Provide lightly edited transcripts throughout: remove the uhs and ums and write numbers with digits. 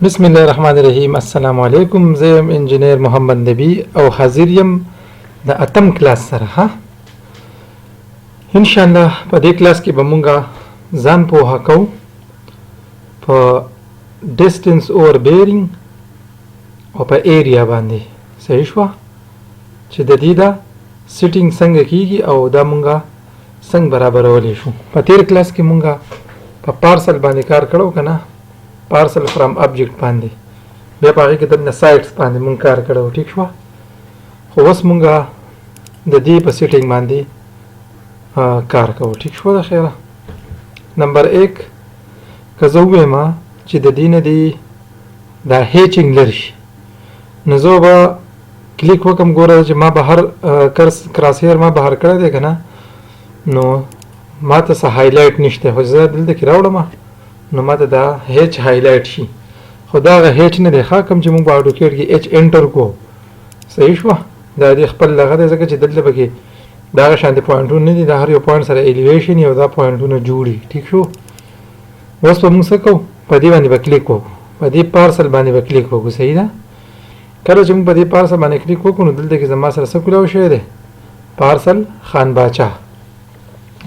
بسم الله الرحمن الرحیم. السلام علیکم. زه یم انجینیر محمد نبی او حاضر یم د اتم کلاس سره. ها ان شاء الله په دې کلاس کې به مونږه ځان پوهه کوو په ډیسټنس اوور بیرینګ او په ایریا باندې. صحیح شو چې د دې دا سیټینګ څنګه کیږي او دا مونږه څنګه برابرولې شو. په تیر کلاس کې مونږه په پارسل باندې کار کړو کنه، پارسل فرام ابجیکټ باندې، بیا په هغې کې د سایټس باندې مونږ کار کړو. ټیک شوه. خو اوس مونږه د دې په سیټینګ باندې کار کوو. ټیک شوه. د خیره نمبر 1 که زه ووایم چې د دې نه دی دا هیچینګ لري شي، نو زه به کلیک وکړم. ګوره چې ما بهر کراس هیر ما بهر کړی دی که نه، نو ما ته څه هایلایټ نشته، خو زه دلته کې راوړم نو ما ته دا هیچ هایلایټ شي. خو دا هغه هیچ نه دی ښه، کوم چې موږ په اډوکیټ کې ایچ انټر کوو. صحیح شوه. دا دې خپل دغه دی، ځکه چې دلته پکې دا هغه شانتې پوینټونه نه دي، دا هر یو پوینټ سره ایلیویشن یو دا پوینټونه جوړي. ټیک شو. اوس به موږ څه کوو؟ په دې باندې به کلیک وکړو، په دې پارسل باندې به کلیک وکړو. صحیح ده. کله چې موږ په دې پارسل باندې کلیک وکړو نو دلته کې زما سره څه کولاو شوی دی؟ پارسل خان باچا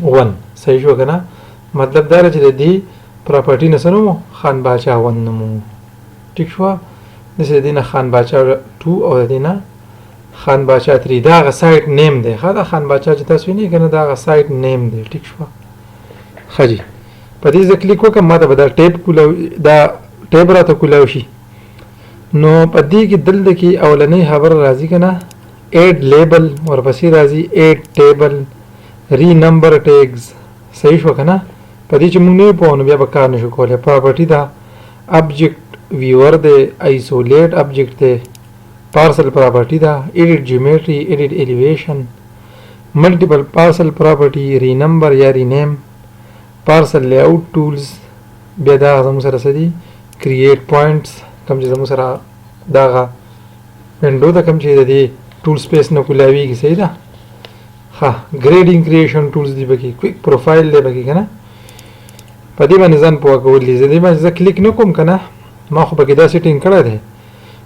1. صحیح شو که نه؟ مطلب دا چې د دې پراپرټي نه څه نوم خان باچا 1 نوم. ټیک شوه. داسې د دې نه خان باچا 2 او د دې نه خان باچا 3. دا هغه سایټ نیم دی. ښه، دا خان باچا چې تاسو وینئ که نه، دا هغه سایټ نیم دی. ټیک شوه. ښه جي. په دې زه کلیک وکړم، ما ته به دا دا ټیب راته کولاو شي. نو په دې کې دلته کې اولنۍ خبره راځي که نه، ایډ لیبل، ورپسې راځي ایډ ټیبل، ری نمبر ټیګز. صحیح شوه که نه؟ په دې چې موږ نه پوهو نو بیا به کار نشو کولی. پراپرټي ده، ابجیکټ ویور دی، ایسولیټ ابجیکټ دی، پارسل پراپرټي ده، ایډیټ جیومیټري، ایډیټ ایلیویشن، ملټیپل پارسل پراپرټي، ری نمبر یا ری نیم، پارسل لی آؤٹ ټولز. بیا دا زموږ سره څه دي؟ کرییټ پوینټس، کوم چې زموږ سره دغه وینډو ده، کوم چې د دې ټول سپیس نه کولاویږي. صحیح ده. ښه، ګریډینګ کریشن ټولز دی پکې، کویک پروفایل دی پکې که نه. په دې باندې ځان پوهه کول دي. زه دې باندې زه کلیک نه کوم که نه، ما خو پکې دا سیټینګ کړی دی،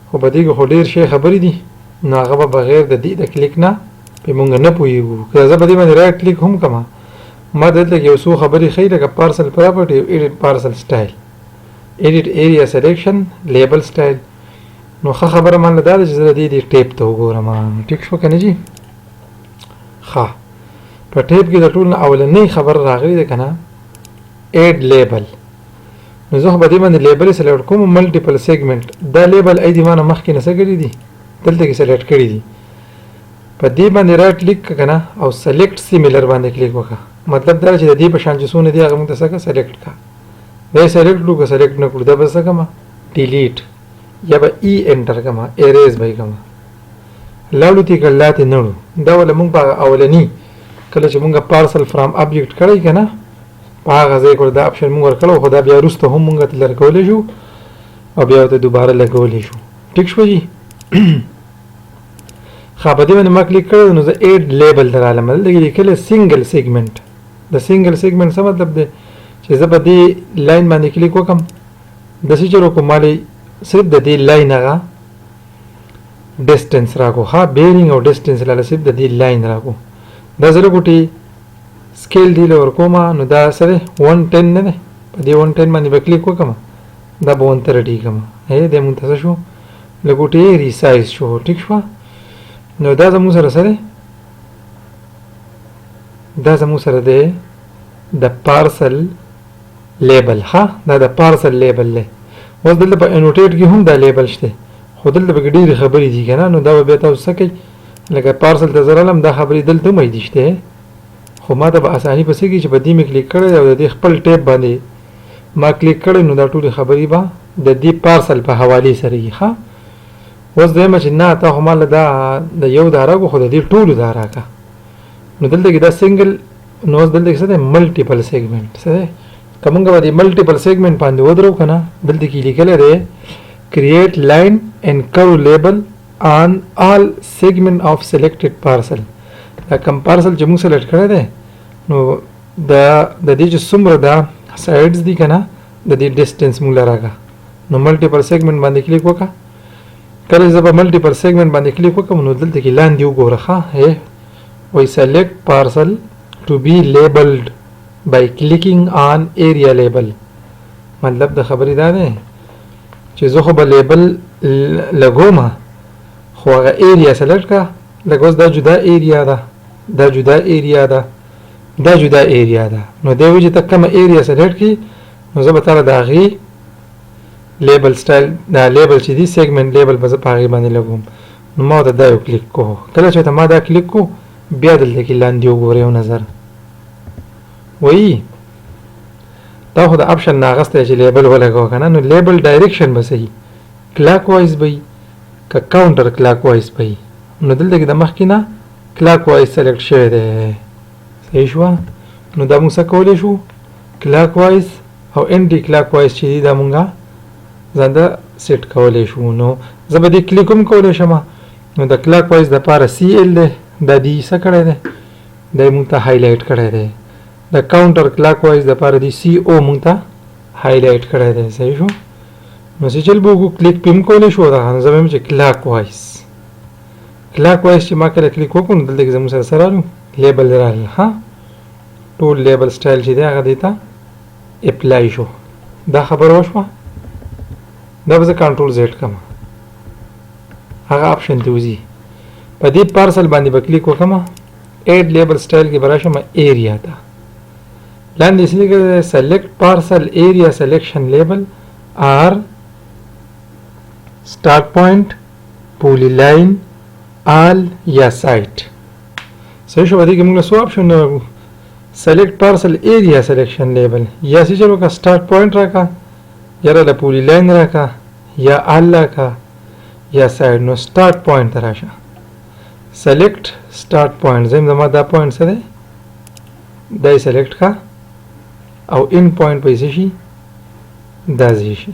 خو په دې کې خو ډېر شی خبرې دي، نو هغه به بغیر د دې د کلیک نه پې مونږ نه پوهېږو. که زه په دې باندې رایټ کلیک هم کوم، ما دلته کې یو څو خبرې ښیي، لکه پارسل پراپرټي، ایډیټ پارسل سټایل، ایډیټ ایریا سلیکشن، لیبل سټایل. نو ښه خبره مانله دا ده چې زه د دې ټیپ ته وګورم. ټیک شوه که نه جي؟ ښه، په ټیپ کې د ټول نه اولنۍ خبره راغلې ده که نه، ایډ لیبل. نو زه خو په دې باندې لیبل یې سلیکټ کوم، ملټیپل سیګمنټ. دا لیبل ای دې ما نه مخکې نه څه کړي دي، دلته کې سلیکټ کړي دي. په دې باندې رایټ کلیک کړه که نه، او سلیکټ سیمیلر باندې کلیک وکړه. مطلب دا چې د دې په شان چې څونه دي هغه موږ ته څه کړه؟ سلیکټ کړه. دا یې سلیکټ کړو، که سلیکټ نه کړو دا به څه کړم؟ ډیلیټ یا به ای انټر کړم، ایریز به یې کړم. لاړو تې کړه، لا تې نه وړو. دا وله موږ په اولني کله چې موږ پارسل فرام ابجیکټ کړی که نه، په هغه ځای کې دا اپشن موږ ورکړو، خو دا بیا وروسته هم موږ ته لرګولی شو او بیا ورته دوباره لګولی شو. ټیک شوه جي؟ ښه، په دې باندې ما کلیک کړی، نو زه ایډ لیبل ته رالم. دلته کې لیکلی سنګل سیګمنټ. د سنګل سیګمنټ څه مطلب دی؟ چې زه په دې لاین باندې کلیک وکړم، داسې چل وکړم، ما صرف د دې لاین هغه ډسټنس راکړو. ښه، بیرینګ او ډسټنس لاله صرف د دې لاین راکړو. دا زه لږ سکیل دی له ورکوم، نو دا سره 110 نه دی، په دې 110 باندې به کلیک وکړم، دا به 130 کړم. دی مونږ ته څه شو؟ لږ ریسایز شو. ټیک شوه. نو دا زموږ سره څه دی؟ دا زموږ سره دی د پارسل لیبل. ښه، دا د پارسل لیبل دی. اوس دلته په انوټیټ کې هم دا لیبل شته، خو دلته پکې ډېرې خبرې دي که نه، نو دا به بیا تاسو څه کوئ؟ لکه پارسل ته زه رالم، دا خبرې دلته هم دي شته، خو ما ته به اساني په څه کېږي چې په دې مې کلیک کړی او د دې خپل ټیپ باندې ما کلیک کړی، نو دا ټولې خبرې به د دې پارسل په حوالې سره وي. ښه، اوس دویمه چې نه، تا خو ماله دا د یو دا راکړو، خو د دې ټولو دا راکړه. نو دلته کې دا سنګل، نو اوس دلته کې څه دی؟ ملټیپل سیګمنټ. څه دی؟ که موږ به دې ملټیپل سیګمنټ باندې ودرو که نه، دلته کې لیکلی دی کرییټ لاین اینډ کرو لیبل آن آل سیګمنټ آف سلیکټډ پارسل. دا کوم پارسل چې موږ سلیکټ کړی دی، نو د دې چې څومره دا سایډز دي که نه، د دې ډسټنس موږ له راکړه. نو ملټیپل سیګمنټ باندې کلیک وکړه. کله چې په ملټیپل سیګمنټ باندې کلیک وکړم نو دلته کې لاندې وګوره ښه وای select parcel to be labeled by clicking on area label. مطلب د خبرې دا دی چې زه خو به لیبل لګوم خو هغه ایریا سلیکټ کړه. لکه اوس دا جدا ایریا ده، دا جدا ایریا ده، دا جدا ایریا ده. نو دی وایي چې ته کومه ایریا سلیکټ کړي نو زه به تاله د هغې لیبل سټایل دا لیبل چې دي سیګمنټ لیبل به زه په هغې باندې لګوم. نو ما ورته دا یو کلیک کوو. کله چې ورته ما دا کلیک کوو بیا دلته کې لاندې وګوره یو نظر وایي دا خو د اپشن نه اخیستی چې لیبل ولګوه که نه. نو لیبل ډایرکشن به صحیح کلاک وایز به وي که کاونټر کلاک وایز به وي. نو دلته کې د مخکې نه کلاک وایز سلیکټ شوی دی. صحیح شوه. نو دا موږ څه کولی شو کلاک وایز او انټي کلاک وایز چې دي دا مونږه ځان ته سیټ کولی شو. نو زه به دې کلیک هم کولی شم. نو د کلاک وایز دپاره سی ایل دی، دا دې څه کړی دی دا یې مونږ ته هایلایټ کړی دی. د کاونټر کلاک وایز دپاره دی سی او مونږ ته هایلایټ کړی دی. صحیح شو. نو چې چل به وکړو کلیک پې هم کولی شو. دا زه به یم چې کلاک وایز کلاک وایز چې ما کله کلیک وکړو نو دلته کې زموږ سره څه رالو لیبل رالل. ها ټول لیبل سټایل چې دی هغه دې ته اپلای شو. دا خبره وشوه. دا به زه کنټرول زیډ کړم هغه اپشن ته وځي. په دې پارسل باندې به کلیک وکړم ایډ لیبل سټایل کې به راشم ایریا ته. لاندې څه لیکلی دی سلیکټ پارسل ایریا سلیکشن لیبل آر سټارټ پوینټ پولی لاین آل یا سایټ. صحیح شو. په دې کې موږ له څو اپشنونه وګورو سلیکټ پارسل ایریا سلیکشن لیبل یا څه چل وکړه سټارټ پوینټ راکړه یا راله پولی لاین راکړه یا آل راکړه یا سایډ. نو سټارټ پوینټ ته راشه سلیکټ سټارټ پوینټ. زه زما دا پوینټ څه دی دا یې سلیکټ کړه او ان پوینټ به یې څه شي دا ځای شي.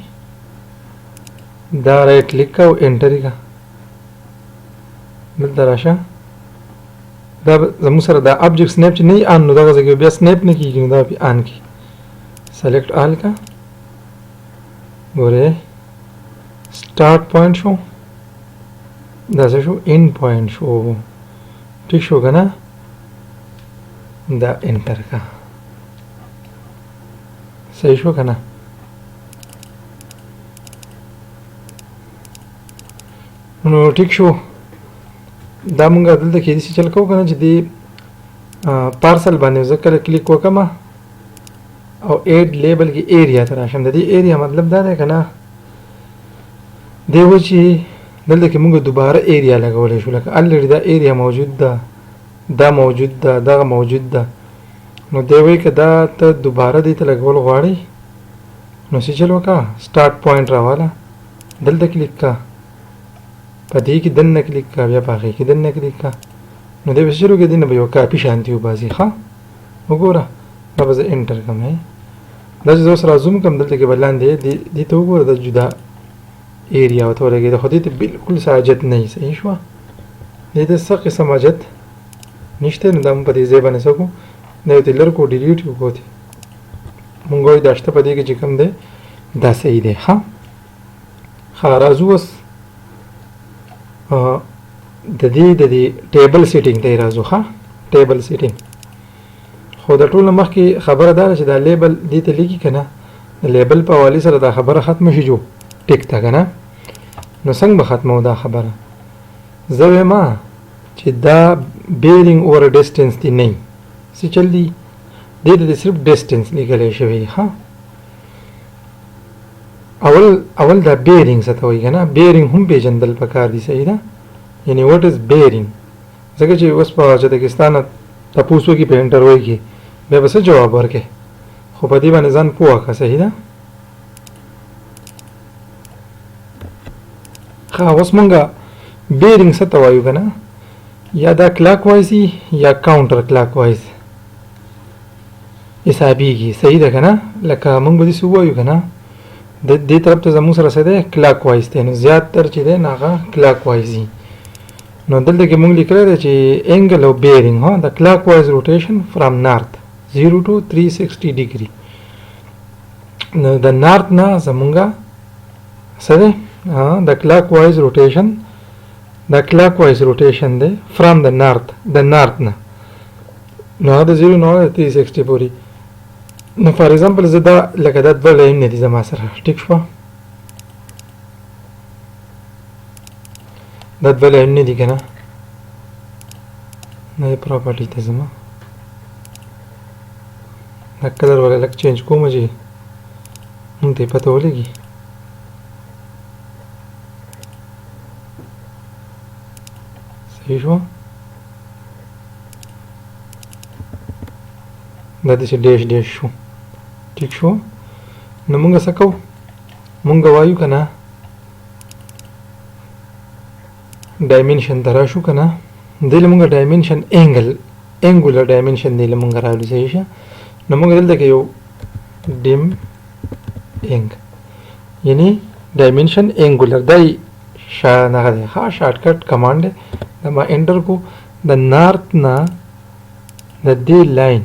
دا رایټ کلیک کړه او انټر یې کړه. دلته راشه دا زموږ سره دا ابجیکټ سنیپ چې نه وي آن نو دغه ځای کې بیا سنیپ نه کېږي نو دا به آن کړي. سلیکټ آل کړه ګورې سټارټ پوینټ شو دا څه شو ان پوینټ شو. ٹھیک شو که نه. دا انټر کړه. صحیح شو که نه. نو ٹھیک شو. دا مونږ دلته کې داسې چل کوو که نه چې دې پارسل باندې زه کله کلیک وکړم او ایډ لیبل کې ایریا ته راشم. د دې ایریا مطلب دا دی که نه دی و چې دلته کې مونږ دوباره ایریا لګولی شو. لکه الریډي دا ایریا موجود ده دا موجود ده دغه موجود ده. نو دی وایي که دا ته دوباره دې ته لګول غواړې نو څه چل وکړه سټارټ پوینټ راواله دلته کلیک کړه په دې کې دننه کلیک کړه بیا په هغې کې دننه کلیک کړه. نو دی به څه چل وکړي دې نه به یو کاپي شانتي وباسي. ښه وګوره دا به زه انټر کړم. دا چې زه اوس را زوم کړم دلته کې به لاندې دې ته وګوره دا جدا ایریا ورته ولګېده خو دې ته بلکل څه حاجت نه وي. صحیح شوه. دې ته څه قسم حاجت نشته. نو دا مونږ په دې ځای باندې څه کړو دا یو ته لر کړو ډیلیټ یې وکړو. مونږ وایو دا شته په دې کې چې کوم دی دا صحیح دی. ښه راځو اوس د دې ټیبل سیټینګ ته یې راځو. ښه ټیبل سیټینګ خو د ټولو مخکې خبره دا ده چې دا لیبل دې ته لیکي که نه د لیبل په حوالې سره دا خبره ختمه شي جو ټیک ته که نه. نو څنګه به ختمو دا خبره زه وایم چې دا بیرینګ اوور ډسټنس دی نه څه چل دی دې ته صرف ډسټنس لیکلی شوی. ښه اول دا بیرینګ څه ته وایي که نه بیرینګ هم پېژندل پکار دي. صحیح ده. یعنې وټ از بیرینګ ځکه چې اوس په چتکستان تپوس وکړي په انټرویو کې بیا به څه جواب ورکړې خو په دې باندې ځان پوه کړه. صحیح ده. ښه اوس مونږه بیرینګ څه ته وایو که نه یا دا کلاک وایز یا کاونټر کلاک وایز حسابېږي. صحیح ده که نه. لکه مونږ به داسې ووایو که نه د دې طرف ته زموږ سره څه دی کلاک وایز دی. نو زیات تر چې دی نو هغه کلاک وایز وي. نو دلته کې مونږ لیکلی دی چې انګل او بیرینګ د کلاک وایز روټیشن فرام نارت 0 to 360 ډیګري. نو د نارت نه زمونږه څه دی د کلاک وایز روټیشن دا کلاک وایز روټیشن دی فرام د نارت نه نو د 0 نه 360 پورې نو فار ایگزامپل زه دا لکه دا دوه لاینونه دي زما سره ټیک شوه دا دوه لاینونه دي که نه دا پراپرټي ته ځم دا کلر والا لږ چینج کوم چې مونږ ته یې پته ولګي صحیح شوه دا داسې ډیش ډیش شو ټیک شو نو مونږ څه کوو مونږ وایو که نه ډایمنشن ته راشو که نه دې له مونږ ډایمنشن انګولر ډایمنشن دې له مونږ راوړي صحیح شه نو مونږ دلته کې یو ډیم انګ یعنی ډایمنشن انګولر دا نغه دی ښه شارټکټ کمانډ دی دا ما انټر کو د نارت نه د دې لاین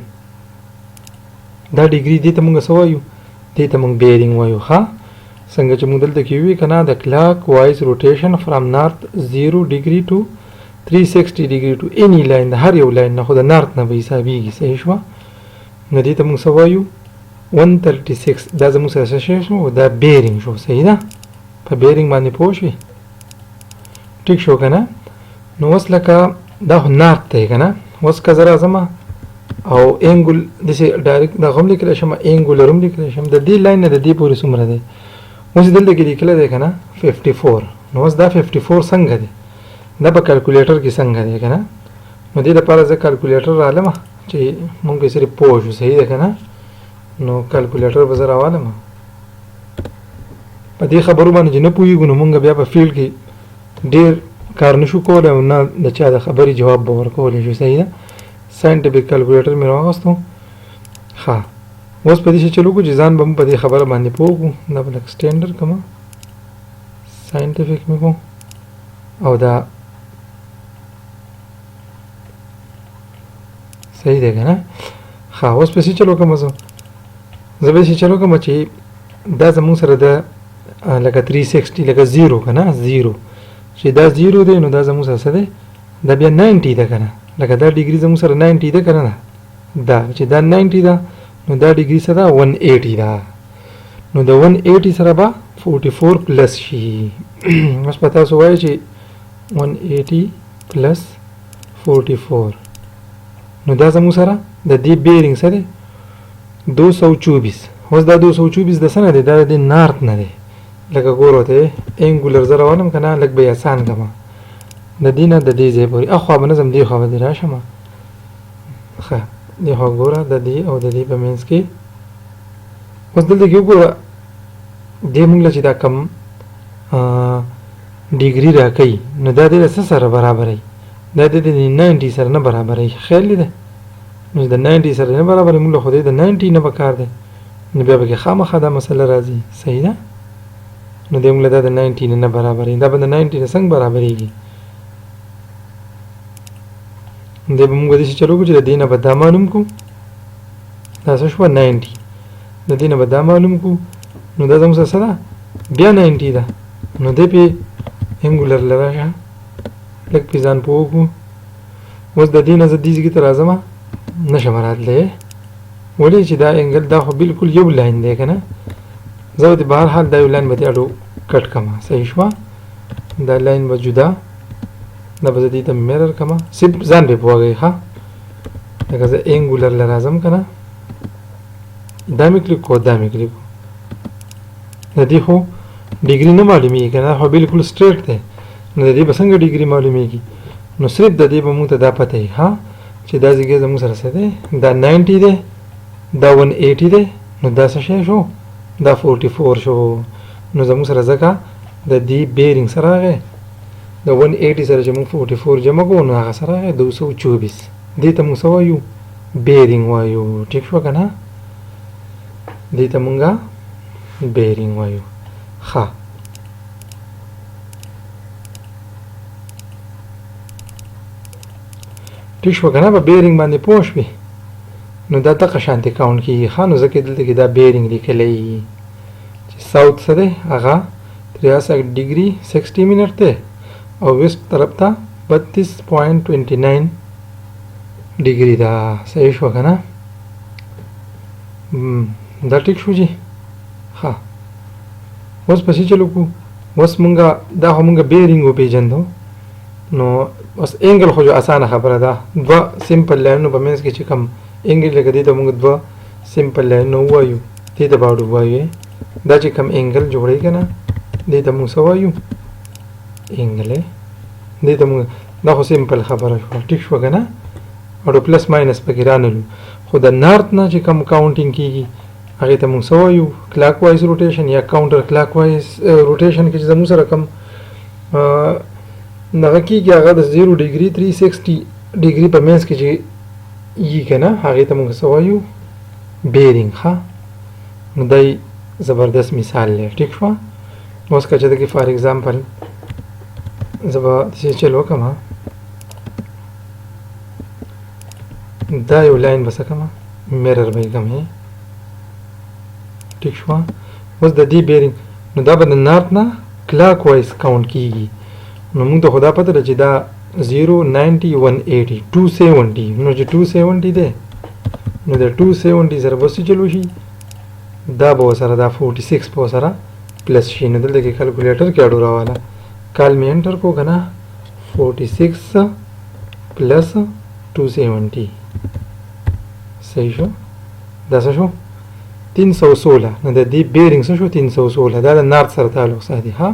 دا ډیګري دې ته مونږ څه وایو دې ته مونږ بیرینګ وایو ښه څنګه چې مونږ دلته کې وي که نه د کلاک وایز روټیشن فرام نارت 0 ډیګري ټو 360 ډیګري ټو اني لاین د هر یو لاین نه خو د نارت نه به حسابېږي صحیح شوه نو دې ته مونږ څه وایو 136 دا زموږ سره څه شی شو دا بیرینګ شو صحیح ده په بیرینګ باندې پوه شوې ټیک شو که نه نو اوس لکه دا خو نارت دی که نه اوس که زه راځم او انګل داسې ډایرکټ دغه هم لیکلی شم انګولر هم لیکلی شم د دې لاین نه د دې پورې څومره دی اوس دلته کې لیکلی دی که نه 54 نو اوس دا 54 څنګه دی دا په کلکولیټر کې څنګه دی که نه نو دې دپاره زه کلکولیټر رالم چې مونږ پرې صرف پوه شو صحیح ده که نه نو کلکولیټر به زه راوالم په دې خبرو باندې چې نه پوهېږو نو مونږ بیا په فیلډ کې ډېر کار نشو کولی او نه د چا د خبرې جواب به ورکولی شو صحیح ده ساینټیفیک کلکولیټر مې راواغستو ښه اوس په دې شی چلو کړو چې ځان به مو په دې خبره باندې پوه کړو دا به لږ سټینډر کړم ساینټیفیک مې کړو او دا صحیح دی که نه ښه اوس په شی چلو کړم زه به شی چلو کړم چې دا زموږ سره د لکه 360 لکه 0 که نه 0 چې دا 0 دی نو دا زموږ سره څه دی دا بیا 90 ده که نه لکه دا ډیګري زموږ سره 90 ده که نه دا چې دا 90 ده نو دا ډیګري څه ده 180 ده نو د 180 سره به 44 پلس شي اوس په تاسو وایي چې 180 پلس 44 نو دا زموږ سره د دې بیرینګ څه دی 224 اوس دا 224 د څه نه دی دا د نارت نه دی لکه ګوره ته انګولر زه روانم که نه لږ به یې اسان کړم د دې نه د دې ځای پورې اخوا به نه ځم دې خوا به دې راشم ښه دې خوا ګوره د دې او د دې په منځ کې اوس دلته کې وګوره دې موږ له چې دا کم ډیګري راکوي نو دا دې د څه سره برابروي دا دې د 90 سره نه برابروي خیال دی نو د 90 سره نه برابروي موږ له خو دې د 90 نه پکار دی نو بیا به کې خامخا دا مسله راځي صحیح ده نو دې موږ له دا د 90 نه برابروي دا به د 90 نه څنګه برابرېږي دې به موږ داسې چلو کړو چې د دې نه به دا معلوم کړو دا څه شوه 90 د دې نه به دا معلوم کړو نو دا زموږ سره څه ده بیا 90 ده نو دې پې انګولر له راشه لږ پې ځان پوه کړو اوس د دې نه زه دې ځای ته راځم نشم راتلی ولې چې دا انګل دا خو بلکل یو لاین دی که نه زه به د بهرحال دا یو لاین به دې اډو کټ کړم صحیح شوه دا لاین به جدا دا به زه دې ته میرر کړم صرف ځان پې پوهوئ ښه لکه زه انګولر له راځم که نه دا مې کلیک کړو دا مې کلیک کړو د دې خو ډیګري نه معلومېږي که نه خو بلکل سټریټ دی نو د دې به څنګه ډیګري معلومېږي نو صرف د دې به مونږ ته دا پته وي ها چې دا ځای زموږ سره څه دی دا 90 دی دا 180 دی نو دا څه شی شو دا 44 شو نو زموږ سره ځکه د دې بیرینګ سره راغی د 180 سره چې موږ 44 جمع کوو نو هغه سره راغی 224 دې ته موږ څه وایو بیرینګ وایو ټیک شوه که نه دې ته مونږ بیرینګ وایو ښه ټیک شوه که نه په بیرینګ باندې پوه شوې نو دا دغه شانتې کاونټ کېږي ښه نو ځکه دلته کې دا بیرینګ لیکلی چې ساوت څه دی هغه 63 डिग्री 60 मिनट थे और वेस्ट तरफ था 32.29 डिग्री था सही शो का ना दा ठीक शो जी हाँ वस पसी चलो को वस मुंगा दा हो मुंगा बेरिंग हो पेजंदो नो वस एंगल हो जो आसान खबर दा दवा सिंपल लाइन नो बमेंस के चिकम एंगल लगा दे तो मुंगा दवा सिंपल लाइन नो वायु दे दा बाडू वायु दा चिकम एंगल जोड़ेगा ना दे दा मुंगा वायु एंगल है दे दा मुंगा दा हो सिंपल खबर है ठीक शो का ना और प्लस माइनस पकिरान लू खुदा नॉर्थ ना चिकम काउंटिंग की आगे तम सवायु क्लॉकवाइज रोटेशन या काउंटर क्लॉकवाइज रोटेशन की जमु से रकम नगकी के आगे 0 डिग्री 360 डिग्री पर मेंस की ये के ना आगे तम सवायु बेरिंग हाँ मुदाई ज़बरदस्त मिसाल है ठीक हुआ उसका चलते कि फॉर एग्जांपल जब चलो कमा दा यो लाइन बस कमा मिरर भाई कम है ठीक हुआ बस द दी बेरिंग नो दा बद नॉर्थ ना क्लॉकवाइज काउंट कीगी नो मुंग तो खुदा पता रची दा 0 90 180 270 नो जो 270 दे नो दा 270 सर बस चलो ही दा बहुत सारा दा 46 बहुत सारा प्लस शी नो दल देखिए कैलकुलेटर क्या डोरा वाला कल में एंटर को गना 46 प्लस 270 सही शो 10 शो 316 न दी बेरिंग शो 316 दा नॉर्थ सर तालुक सादी हाँ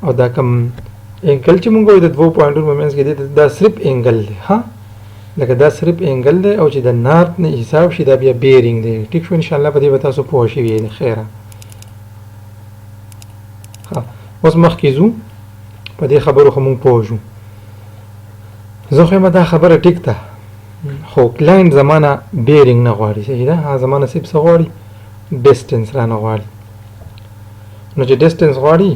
और दा कम एंगल च मुंगो इधर 2.2 मोमेंट्स के दे दा सिर्फ एंगल दे हाँ लगा दा सिर्फ एंगल दे और दा नॉर्थ ने हिसाब शिदा बिया बेरिंग दे ठीक शो इंशाल्लाह पदी बता सो पोशी भी है खैरा हाँ बस मखकीजू पदी खबरों खमुंग पोजू زخم دا خبره ټیک ده خو کلاین زمانه بیرینګ نه غواړي صحیح ده ها زمانه سیب څه غواړي ډیسټنس را نه غواړي نو چې ډیسټنس غواړي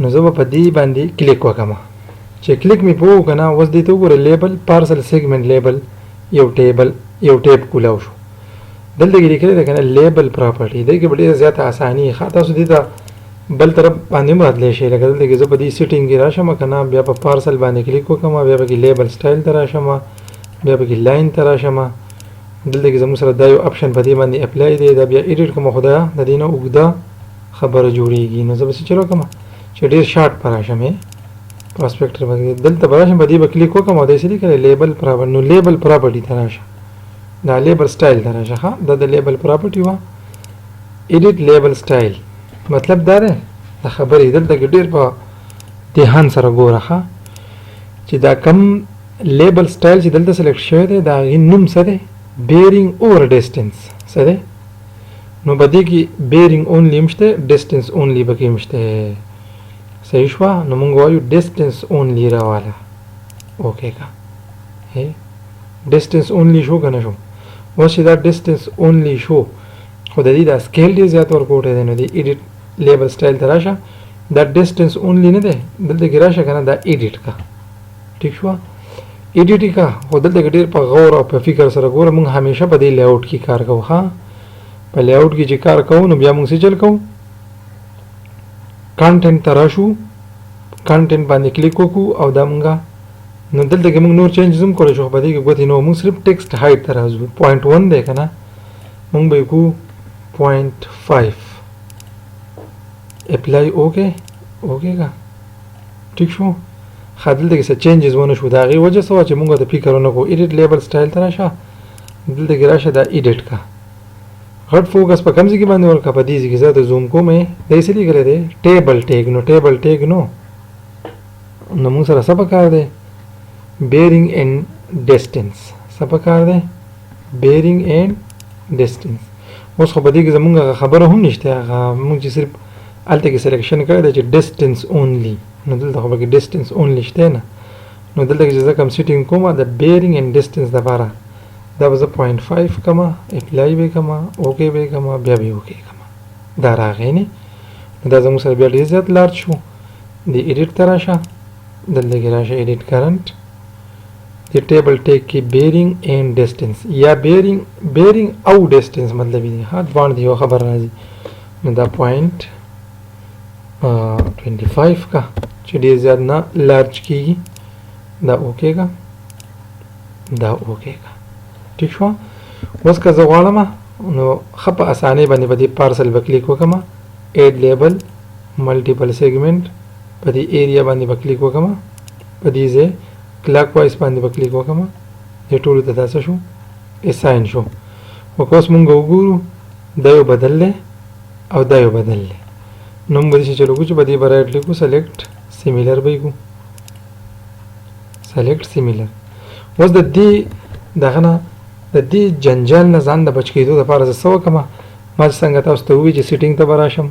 نو زه به په دې باندې کلیک وکړم چې کلیک مې په وکړه اوس دې ته وګوره لیبل پارسل سیګمنټ لیبل یو ټیب کولاو شو دلته کې لیکلی ده که نه لیبل پراپرټي دې کې به ډېره زیاته اساني ښه تاسو دې ته بل طرف باندې بدلی شي لکه دلته کې زه په دې سیټینګ کې راشم که نه بیا په پارسل باندې کلیک وکړم بیا پکې لیبل سټایل ته راشم بیا پکې لاین ته راشم دلته کې زموږ سره دا یو اپشن په دې باندې اپلای دی دا بیا ایډیټ کوم خو دا د دې نه اوږده خبره جوړېږي نو زه به څه چلو کوم چې ډېر شارټ په راشم پراسپیکټر باندې دلته به راشم په دې به کلیک وکړم او داسې لیکلی لیبل پراپرټي نو لیبل پراپرټي ته راشه دا لیبل سټایل ته راشه ښه دا د لیبل پراپرټي وه ایډیټ لیبل سټایل مطلب دا دی د خبرې دلته کې ډېر په دهان سره ګوره ښه چې دا کم لیبل سټایل چې دلته سلیکټ شوی دی د هغې نوم څه دی بیرینګ اوور ډسټنس څه دی نو په دې کې بیرینګ اونلی هم شته ډسټنس اونلی پکې هم شته صحیح شوه نو موږ وایو ډسټنس اونلی راواله اوکې کا ډسټنس اونلی شو که نه شو اوس چې دا ډسټنس اونلی شو خو د دې دا سکیل ډېر زیات ورکوټی دی نو د ایډیټ لیبل سټایل ته راشه دا ډسټنس اونلی نه دی دلته کې راشه که نه دا ایډیټ کا ټیک شوه ایډیټ یې کا خو دلته کې ډېر په غور او په فکر سره ګوره موږ همیشه په دې لیاوټ کې کار کوو ښه په لیاوټ کې چې کار کوو نو بیا موږ څه چل کوو کانټینټ ته راشو کانټینټ باندې کلیک وکړو او دا موږ نو دلته کې موږ نور چینجز هم کولی شو خو په دې کې ګوتې نو موږ صرف ټیکسټ هایټ ته راځو 0.1 دی که نه موږ به یې کوو 0.5 اپلای اوکې کا ټیک شو ښه دلته کې څه چینجز ونه شو د هغې وجه څه وه چې موږ د فکر ونه کړو ایډیټ لیبل سټایل ته راشه دلته کې راشه دا ایډیټ کا غټ فوکس په کوم ځای کې باندې ورکړه په دې ځای کې زه د زوم کوم دا یې څه لیکلی دی ټیبل ټیګ نو ټیبل ټیګ نو موږ سره څه پکار دی بیرینګ اینډ ډسټنس څه پکار دی بیرینګ اینډ ډسټنس اوس خو په دې کې زموږ هغه خبره هم نشته هغه موږ چې صرف هلته کې سلیکشن کړی دی چې ډسټنس اونلی نو دلته خو پکې ډسټنس اونلی شته نه نو دلته کې چې زه کوم سیټینګ کوم د بیرینګ اینډ ډسټنس دپاره دا به زه 0.5 کما اپلای به کما اوکې به کما بیا به اوکې کما دا راغی نه دا زموږ سره بیا ډېر زیات لارج شو د ایډیټ ته راشه دلته کې راشه ایډیټ کرنټ د ټیبل ټیک کې بیرینګ اینډ ډسټنس یا بیرینګ او ډسټنس مطلب دی ها باندې یو خبر راځي نو دا 0.5 25 کا چې ډیر زیات نه لارج کیږي دا اوکے کا دا اوکے کا ٹھیک شو اوس که زه غواړم نو ښه په اسانۍ باندې په دې پارسل به کلیک وکړم ایډ لیبل ملټیپل سیګمنټ په دې ایریا باندې به کلیک وکړم په دې ځای کلاک وایز باندې به کلیک وکړم دې ټولو ته دا څه شو اساین شو خو که اوس مونږ وګورو دا یو بدل دی او دا یو بدل دی نو موږ به داسې چلو وکړو چې په دې به رایټ لیکو سلیکټ سیمیلر به یې کړو سلیکټ سیمیلر اوس د دې دغه نه د دې جنجال نه ځان د بچ کېدو دپاره زه څه وکړم ما چې څنګه تاسو ته ووایي چې سیټینګ ته به راشم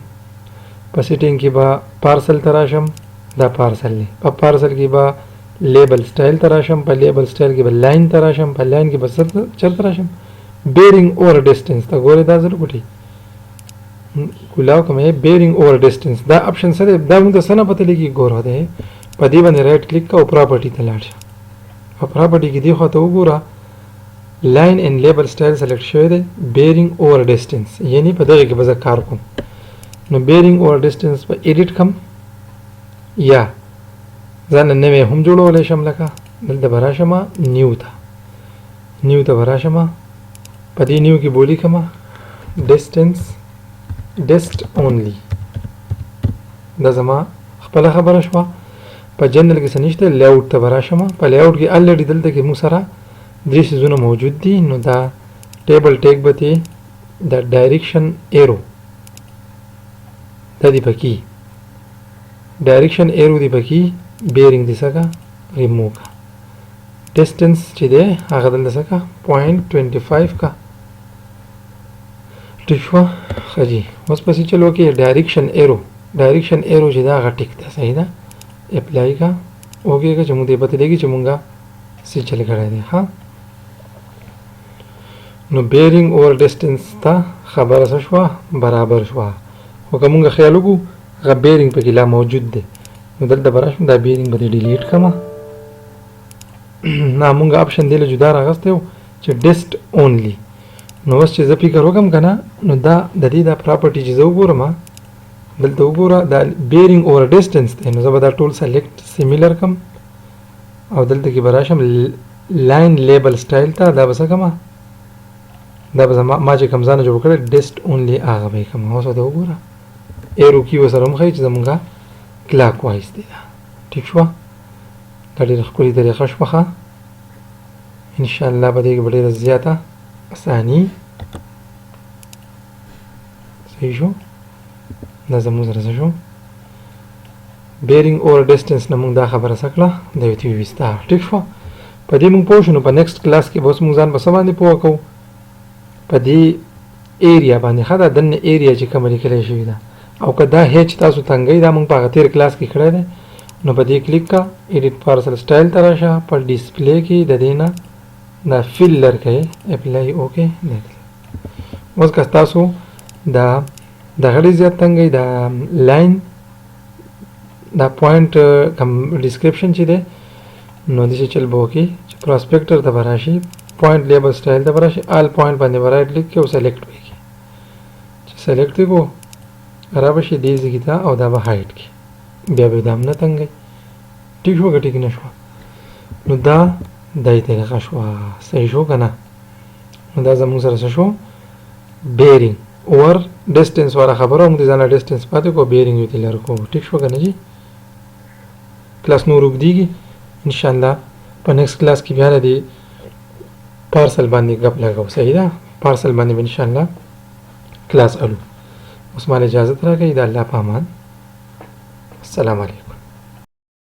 په سیټینګ کې به پارسل ته راشم دا پارسل دی په پارسل کې به لیبل سټایل ته راشم په لیبل سټایل کې به لاین ته راشم په لاین کې به چېرته راشم بیرینګ اوور ډسټنس ته ګورئ دا زه وګټئ کولاو کوم بیرینګ اوور ډسټنس دا اپشن څه دی دا موږ ته څه نه پته لګي ګوره دی په دې باندې رایټ کلیک کوه او پراپرټي ته لاړ شه په پراپرټي کې دې خوا ته وګوره لاین اینډ لیبل سټایل سلیکټ شوی دی بیرینګ اوور ډسټنس یعنی په دغه کې به زه کار کوم نو بیرینګ اوور ډسټنس به ایډیټ کړم یا ځان نوی هم جوړولی شم لکه دلته به راشم نیو ته به راشم په دې نیو کې بولی کړم ډسټنس ډسټ اونلی دا زما خپله خبره شوه په جنرل کې څه نشته لیاوټ ته به راشم په لیاوټ کې الریډي دلته کې موږ سره درې څیزونه موجود دي نو دا ټیبل ټیک به دی دا ډایرکشن ایرو دا دی پکې ډایرکشن ایرو دی پکې بیرینګ دی څه کا ریموو کا ډسټنس چې دی هغه دلته څه کا 0.25 کا ٹھیک شو ښه جي اوس پسې چلو کې ډایرکشن ایرو چې دا هغه ټیک ده صحیح ده اپلای کا اوکې که چې موږ دې پته لګي چې مونږه څه چل کړی دی ها نو بیرینګ اوور ډسټنس ته خبره څه شوه برابر شوه خو که مونږ خیال وکړو هغه بیرینګ پکې لا موجود دی نو دلته به راشم دا بیرینګ به دې ډیلیټ کړم نه مونږ اپشن دی له جدا راغستی و چې ډسټ اونلی نو اوس چې زه فکر وکړم که نه نو دا د دې دا پراپرټي چې زه وګورم دلته وګوره دا بیرینګ اوور ډسټنس دی نو زه به دا ټول سلیکټ سیمیلر کړم او دلته کې به راشم لاین لیبل سټایل ته دا به څه کړم دا به ما چې کوم ځانه جوړ کړی ډسټ اونلی هغه به یې کړم اوس ورته وګوره ایرو کې ورسره هم ښایي چې زمونږه کلاک وایز دی دا ټیک شوه دا ډېره ښکلې طریقه شوه ښه انشاءالله به دې کې به ډېره زیاته اساني صحیح شو دا زموږ سره څه شو بیرینګ اوور ډسټنس نه موږ دا خبره څه کړه دا یې ترې وویسته ټیک شوه په دې موږ پوه شو نو په نیکسټ کلاس کې به اوس موږ ځان په څه باندې پوه کوو په دې ایریا باندې ښه دا دننه ایریا چې کومه لیکلی شوې ده او که دا هیچ تاسو تنګوي دا موږ په هغه تېر کلاس کې کړی دی نو په دې کلیک کا ایډیټ پارسل سټایل ته راشه په ډسپلی کې د دې نه دا فلر کوي اپلای اوکې اوس که تاسو دا دغه ډېر زیات تنګوي دا لاین دا پوینټ کم ډسکرپشن چې دی نو داسې چل به وکړي چې پراسپیکټر ته به راشي پوینټ لیبل سټایل ته به راشي آل پوینټ باندې به رایټ کلیک کوي او سلیکټ به یې کړي چې سلیکټ یې کړو را به شي دې ځای ته او دا به هایټ کړي بیا به دا هم نه تنګوي ټیک شوه که ټیک نه شوه نو دا دای طریقه شوه صحیح شو که نه نو دا زموږ سره څه شو بیرینګ اوور ډسټنس والا خبره موږ دې ځانله ډسټنس پاتې کړو بیرینګ یې ترې لرې کړو ټیک شوه که نه جي کلاس نور اوږدېږي انشاءالله په نیکسټ کلاس کې بیا د دې پارسل باندې ګپ لګو صحیح ده پارسل باندې به انشاءالله کلاس الو اوس مال اجازت راکړئ د الله په امان السلام علیکم